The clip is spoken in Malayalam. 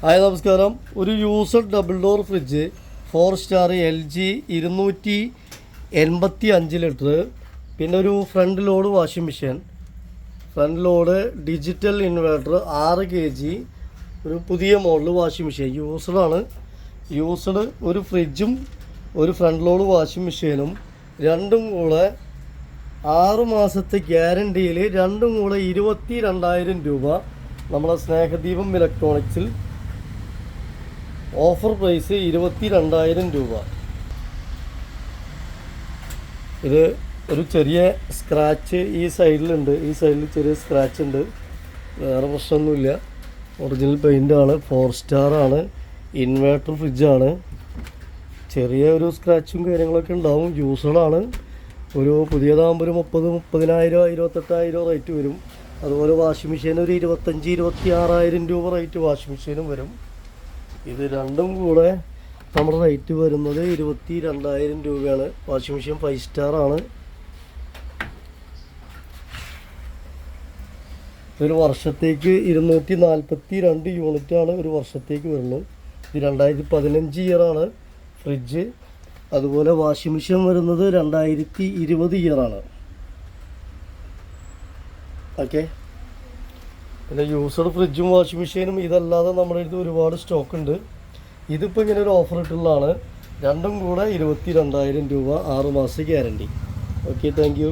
ഹായ് നമസ്കാരം. ഒരു used double door fridge 4 star LG 285 litre, പിന്നെ ഒരു front load washing machine, front load digital inverter 6 kg, ഒരു പുതിയ മോഡൽ വാഷിംഗ് മെഷീൻ യൂസഡാണ്. യൂസഡ് ഒരു ഫ്രിഡ്ജും ഒരു ഫ്രണ്ട് ലോഡ് വാഷിംഗ് മെഷീനും രണ്ടും കൂടെ 6 മാസത്തെ ഗ്യാരണ്ടിയിൽ രണ്ടും കൂടെ 22,000 രൂപ നമ്മളെ സ്നേഹദീപം ഇലക്ട്രോണിക്സിൽ ഓഫർ പ്രൈസ് 22,000 രൂപ. ഇത് ഒരു ചെറിയ സ്ക്രാച്ച് ഈ സൈഡിലുണ്ട്, ഈ സൈഡിൽ ചെറിയ സ്ക്രാച്ച് ഉണ്ട്, വേറെ പ്രശ്നമൊന്നുമില്ല. ഒറിജിനൽ പെയിൻ്റാണ്, 4 സ്റ്റാർ ആണ്, ഇൻവേർട്ടർ ഫ്രിഡ്ജാണ്. ചെറിയ ഒരു സ്ക്രാച്ചും കാര്യങ്ങളൊക്കെ ഉണ്ടാവും. യൂസഡാണ്. ഒരു പുതിയതാകുമ്പോൾ ഒരു 30,000 28,000 റേറ്റ് വരും. അതുപോലെ വാഷിംഗ് മെഷീൻ ഒരു 25,000-26,000 രൂപ റേറ്റ് വാഷിംഗ് മെഷീനും വരും. ഇത് രണ്ടും കൂടെ നമ്മുടെ റേറ്റ് വരുന്നത് 22,000 രൂപയാണ്. വാഷിംഗ് മെഷീൻ 5 സ്റ്റാർ ആണ്. ഒരു വർഷത്തേക്ക് 242 യൂണിറ്റാണ് ഒരു വർഷത്തേക്ക് വരുന്നത്. ഇത് 2015 ഇയറാണ് ഫ്രിഡ്ജ്. അതുപോലെ വാഷിംഗ് മെഷീൻ വരുന്നത് 2020 ഇയറാണ്. ഓക്കെ. പിന്നെ യൂസഡ് ഫ്രിഡ്ജും വാഷിംഗ് മെഷീനും ഇതല്ലാതെ നമ്മുടെ അടുത്ത് ഒരുപാട് സ്റ്റോക്ക് ഉണ്ട്. ഇതിപ്പോൾ ഇങ്ങനെ ഒരു ഓഫർ ഇട്ടുള്ളതാണ്. രണ്ടും കൂടെ 22,000 രൂപ, 6 മാസം ഗ്യാരണ്ടി. Okay, thank you.